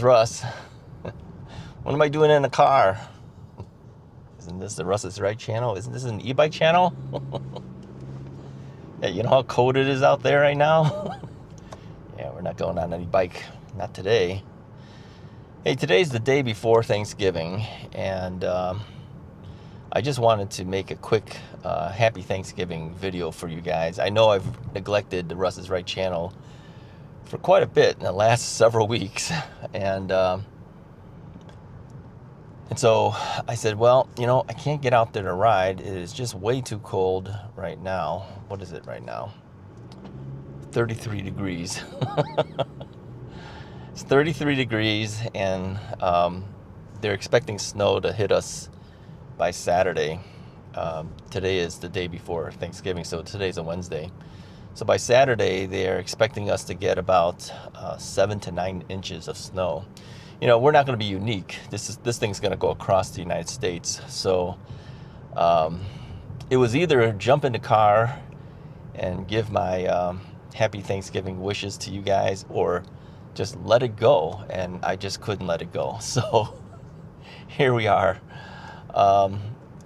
Russ. What am I doing in the car? Isn't this the Russ is Right channel? Isn't this an e-bike channel? Yeah, you know how cold it is out there right now? Yeah, we're not going on any bike. Not today. Hey, today's the day before Thanksgiving, and I just wanted to make a quick happy Thanksgiving video for you guys. I know I've neglected the Russ is Right channel for quite a bit in the last several weeks, and so I said, well, you know, I can't get out there to ride. It is just way too cold right now. What is it right now? 33 degrees. It's 33 degrees, and they're expecting snow to hit us by Saturday. Today is the day before Thanksgiving, so today's a Wednesday. So by Saturday, they're expecting us to get about 7 to 9 inches of snow. You know, we're not going to be unique. This thing's going to go across the United States. So it was either jump in the car and give my happy Thanksgiving wishes to you guys, or just let it go. And I just couldn't let it go. So here we are.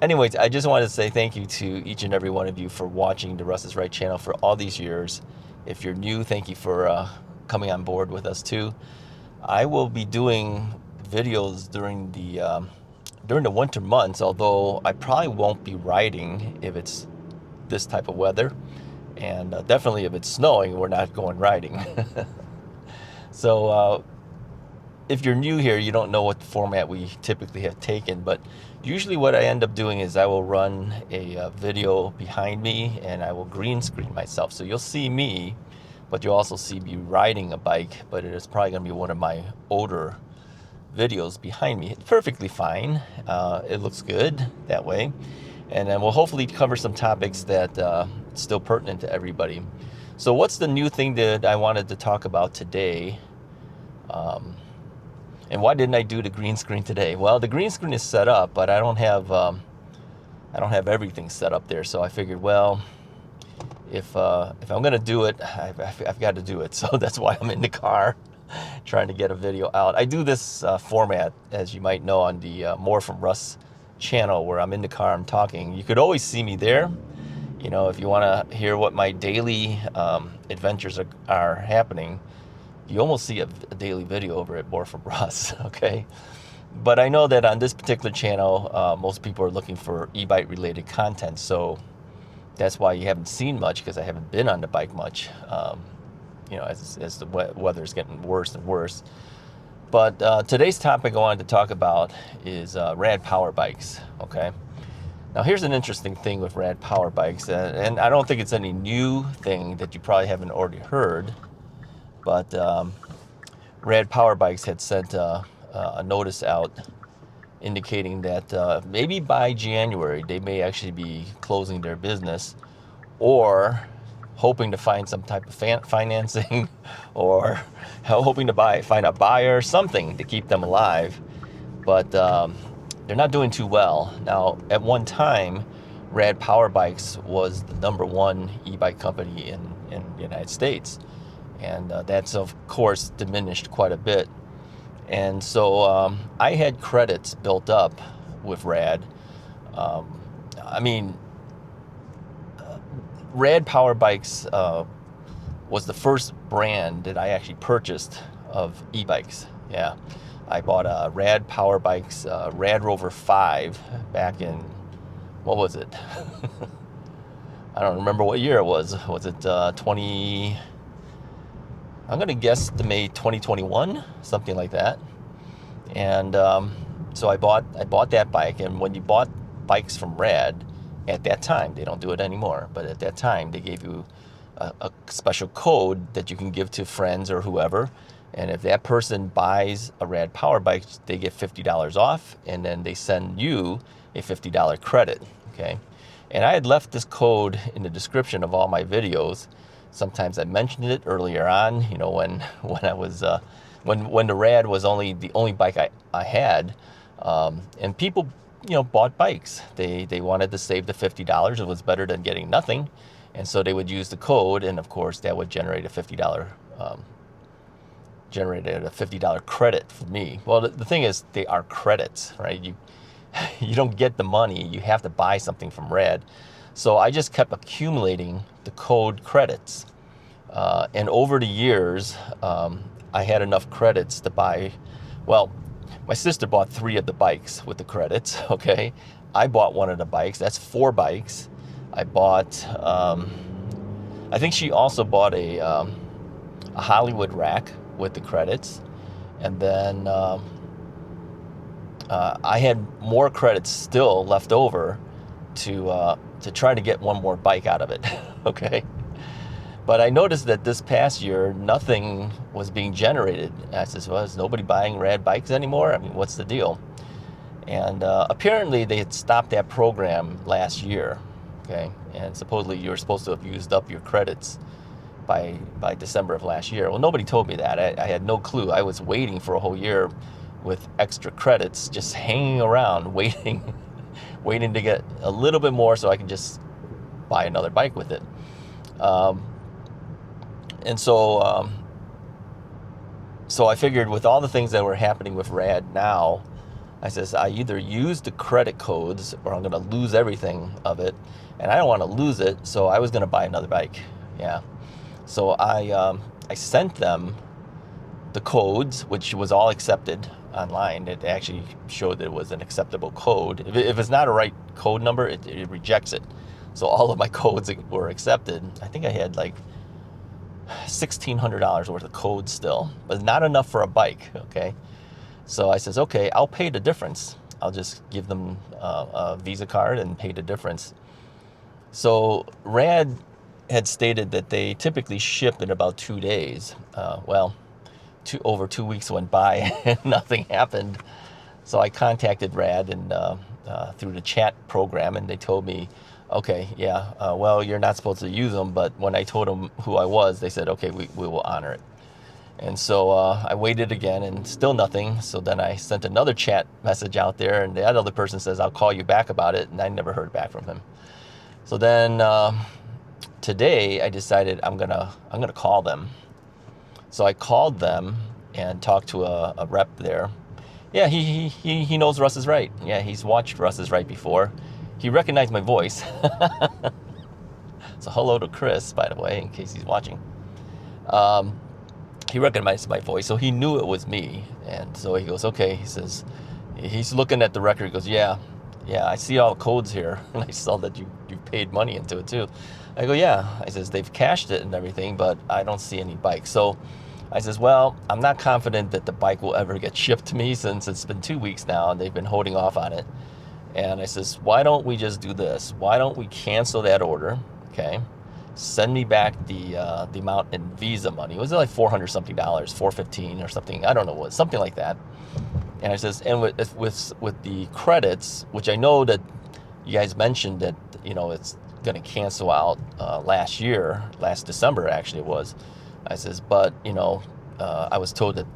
Anyways, I just wanted to say thank you to each and every one of you for watching the Russ is Right channel for all these years. If you're new, thank you for coming on board with us too. I will be doing videos during the winter months, although I probably won't be riding if it's this type of weather, and definitely if it's snowing, we're not going riding. So if you're new here, you don't know what format we typically have taken, but usually what I end up doing is I will run a video behind me, and I will green screen myself. So you'll see me, but you'll also see me riding a bike, but it is probably going to be one of my older videos behind me. It's perfectly fine. It looks good that way. And then we'll hopefully cover some topics that still pertinent to everybody. So what's the new thing that I wanted to talk about today? And why didn't I do the green screen today? Well, the green screen is set up, but I don't have everything set up there. So I figured, well, if I'm gonna do it, I've got to do it. So that's why I'm in the car trying to get a video out. I do this format, as you might know, on the More from Russ channel, where I'm in the car, I'm talking. You could always see me there. You know, if you want to hear what my daily adventures are happening, you almost see a daily video over at More from Russ, okay? But I know that on this particular channel, most people are looking for e-bike related content, so that's why you haven't seen much, because I haven't been on the bike much, you know, as the weather is getting worse and worse. But today's topic I wanted to talk about is rad power bikes, okay? Now here's an interesting thing with rad power bikes, and I don't think it's any new thing that you probably haven't already heard, but Rad Power Bikes had sent a notice out indicating that maybe by January they may actually be closing their business, or hoping to find some type of financing, or hoping to find a buyer, something to keep them alive. But they're not doing too well. Now, at one time, Rad Power Bikes was the #1 e-bike company in the United States. And that's, of course, diminished quite a bit. And so I had credits built up with Rad. I mean, Rad Power Bikes was the first brand that I actually purchased of e-bikes. Yeah, I bought a Rad Power Bikes Rad Rover 5 back in, what was it? I don't remember what year it was. Was it 20... I'm going to guess the May 2021, something like that. And so I bought that bike. And when you bought bikes from Rad, at that time, they don't do it anymore, but at that time they gave you a special code that you can give to friends or whoever. And if that person buys a Rad Power Bike, they get $50 off, and then they send you a $50 credit, okay? And I had left this code in the description of all my videos. Sometimes I mentioned it earlier on, you know, when I was when the Rad was the only bike I had, and people, you know, bought bikes. They wanted to save the $50. It was better than getting nothing, and so they would use the code, and of course that would generate a $50 generated a $50 credit for me. Well, the thing is, they are credits, right? You don't get the money. You have to buy something from Rad. So I just kept accumulating the code credits. And over the years, I had enough credits to buy, well, my sister bought 3 of the bikes with the credits, okay? I bought 1 of the bikes. That's 4 bikes. I bought, I think she also bought a Hollywood rack with the credits. And then I had more credits still left over to try to get 1 more bike out of it, okay? But I noticed that this past year, nothing was being generated. I said, well, is nobody buying Rad bikes anymore? I mean, what's the deal? And apparently they had stopped that program last year, okay? And supposedly you were supposed to have used up your credits by December of last year. Well, nobody told me that. I had no clue. I was waiting for a whole year with extra credits, just hanging around, waiting to get a little bit more so I can just buy another bike with it. And so I figured with all the things that were happening with Rad now, I says, I either use the credit codes or I'm going to lose everything of it. And I don't want to lose it, so I was going to buy another bike. Yeah. So I sent them the codes, which was all accepted online. It actually showed that it was an acceptable code. If it's not a right code number, it rejects it. So all of my codes were accepted. I think I had like $1,600 worth of codes still, but not enough for a bike, okay? So I says, okay, I'll pay the difference. I'll just give them a Visa card and pay the difference. So Rad had stated that they typically ship in about 2 days. Over 2 weeks went by and nothing happened. So I contacted Rad and through the chat program, and they told me, okay, yeah, well, you're not supposed to use them, but when I told them who I was, they said, okay, we will honor it. And so I waited again, and still nothing. So then I sent another chat message out there, and that other person says, I'll call you back about it, and I never heard back from him. So then today I decided I'm gonna call them. So I called them and talked to a rep there. Yeah, he knows Russ is right. Yeah, he's watched Russ is right before. He recognized my voice. So hello to Chris, by the way, in case he's watching. He recognized my voice, so he knew it was me. And so he goes, okay, he says, he's looking at the record. He goes, yeah, I see all the codes here. And I saw that you paid money into it too. I go, yeah. I says, they've cashed it and everything, but I don't see any bikes. So I says, well, I'm not confident that the bike will ever get shipped to me since it's been 2 weeks now and they've been holding off on it. And I says, why don't we just do this? Why don't we cancel that order, okay? Send me back the amount in Visa money. It was like $400 something, $415 or something. I don't know what, something like that. And I says, and with the credits, which I know that you guys mentioned that, you know, it's going to cancel out last December actually it was. I says, but, you know, I was told that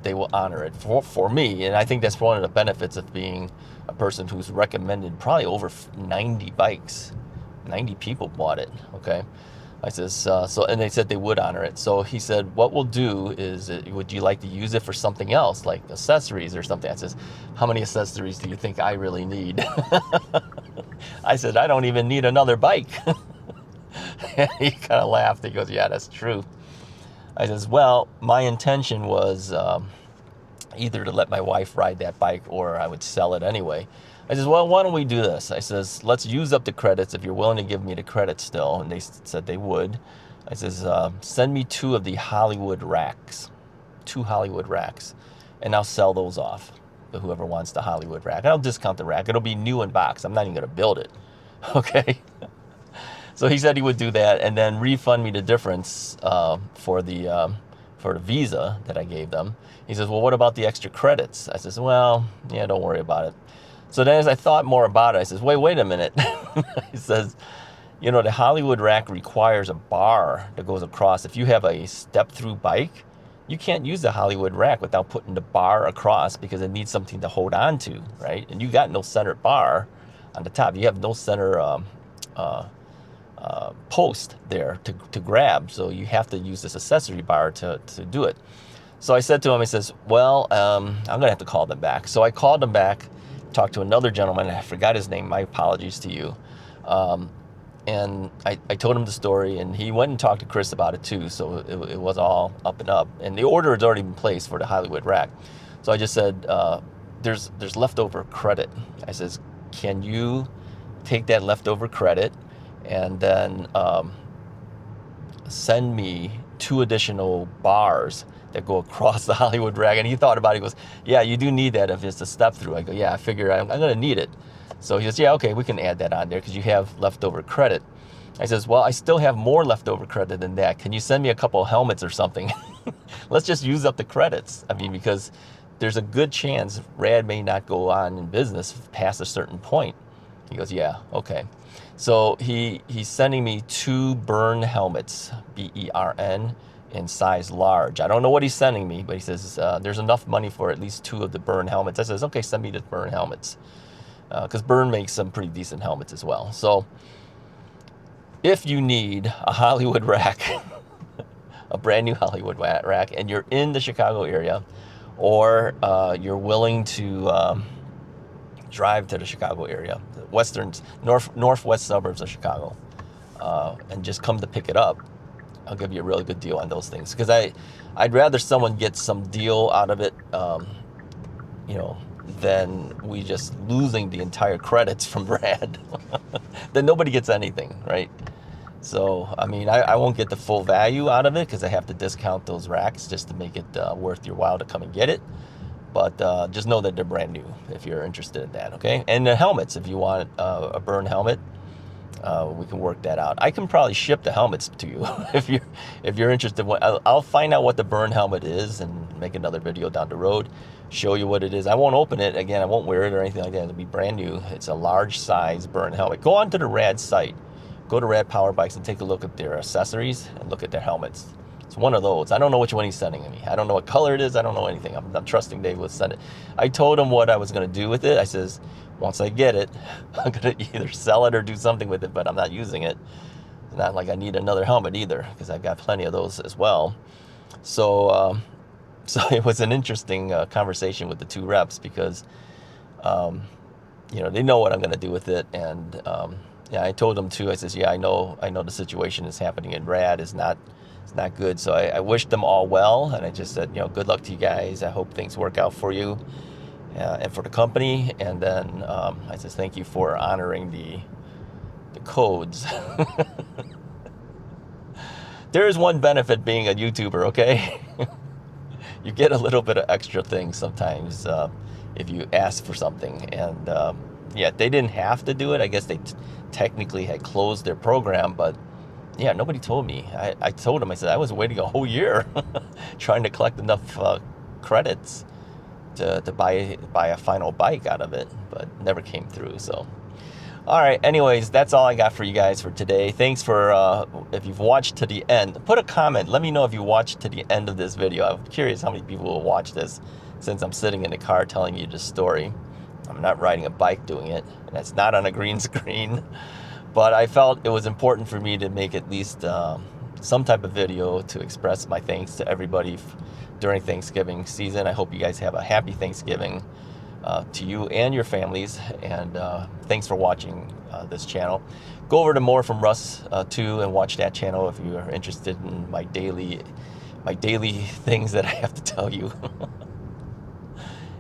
they will honor it for me. And I think that's one of the benefits of being a person who's recommended probably over 90 bikes. 90 people bought it, okay? I says, and they said they would honor it. So he said, what we'll do is, would you like to use it for something else, like accessories or something? I says, how many accessories do you think I really need? I said, I don't even need another bike. And he kind of laughed. He goes, yeah, that's true. I says, well, my intention was either to let my wife ride that bike or I would sell it anyway. I says, well, why don't we do this? I says, let's use up the credits if you're willing to give me the credits still. And they said they would. I says, send me 2 of the Hollywood racks, 2 Hollywood racks, and I'll sell those off to whoever wants the Hollywood rack. I'll discount the rack. It'll be new in box. I'm not even going to build it. Okay. So he said he would do that and then refund me the difference for the Visa that I gave them. He says, well, what about the extra credits? I says, well, yeah, don't worry about it. So then as I thought more about it, I says, wait a minute. He says, you know, the Hollywood rack requires a bar that goes across. If you have a step-through bike, you can't use the Hollywood rack without putting the bar across because it needs something to hold on to, right? And you got no center bar on the top. You have no center post there to grab. So you have to use this accessory bar to do it. So I said to him, he says, well, I'm going to have to call them back. So I called them back, talked to another gentleman. I forgot his name. My apologies to you. And I told him the story, and he went and talked to Chris about it too. So it was all up and up. And the order had already been placed for the Hollywood rack. So I just said, there's leftover credit. I says, can you take that leftover credit and then send me 2 additional bars that go across the Hollywood rack? And he thought about it. He goes, yeah, you do need that if it's a step through. I go, yeah, I figure I'm going to need it. So he says, yeah, okay, we can add that on there because you have leftover credit. I says, well, I still have more leftover credit than that. Can you send me a couple of helmets or something? Let's just use up the credits. I mean, because there's a good chance Rad may not go on in business past a certain point. He goes, yeah, okay. So he's sending me 2 Bern helmets, B-E-R-N, in size large. I don't know what he's sending me, but he says there's enough money for at least 2 of the Bern helmets. I says, okay, send me the Bern helmets. Because Bern makes some pretty decent helmets as well. So if you need a Hollywood rack, a brand new Hollywood rack, and you're in the Chicago area, or you're willing to drive to the Chicago area, northwest suburbs of Chicago, and just come to pick it up, I'll give you a really good deal on those things. Because I'd rather someone get some deal out of it, you know, than we just losing the entire credits from Rad. Then nobody gets anything, right? So, I mean, I won't get the full value out of it because I have to discount those racks just to make it worth your while to come and get it. But just know that they're brand new if you're interested in that, okay? And the helmets, if you want a Bern helmet, we can work that out. I can probably ship the helmets to you if you're interested. I'll find out what the Bern helmet is and make another video down the road, show you what it is. I won't open it again. I won't wear it or anything like that. It'll be brand new. It's a large size Bern helmet. Go onto the Rad site, go to Rad Power Bikes and take a look at their accessories and look at their helmets. It's one of those. I don't know which one he's sending me. I don't know what color it is. I don't know anything. I'm trusting Dave will send it. I told him what I was going to do with it. I says, once I get it, I'm going to either sell it or do something with it, but I'm not using it. It's not like I need another helmet either, because I've got plenty of those as well. So it was an interesting conversation with the 2 reps because, you know, they know what I'm going to do with it. And yeah, I told them too. I says, yeah, I know the situation is happening in Rad. It's not good. So I wished them all well, and I just said, you know, good luck to you guys. I hope things work out for you and for the company. And then I says, thank you for honoring the codes. There is one benefit being a YouTuber, okay? You get a little bit of extra things sometimes if you ask for something. And yeah, they didn't have to do it. I guess they technically had closed their program, but yeah, nobody told me. I told them, I said, I was waiting a whole year trying to collect enough credits to buy a final bike out of it, but never came through. So, all right, anyways, that's all I got for you guys for today. Thanks for, if you've watched to the end, put a comment. Let me know if you watched to the end of this video. I'm curious how many people will watch this since I'm sitting in the car telling you this story. I'm not riding a bike doing it, and it's not on a green screen. But I felt it was important for me to make at least some type of video to express my thanks to everybody during Thanksgiving season. I hope you guys have a happy Thanksgiving to you and your families. And thanks for watching this channel. Go over to More from Russ too and watch that channel if you are interested in my daily things that I have to tell you.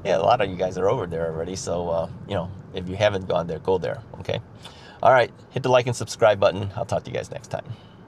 Yeah, a lot of you guys are over there already. So, you know, if you haven't gone there, go there, okay? All right, hit the like and subscribe button. I'll talk to you guys next time.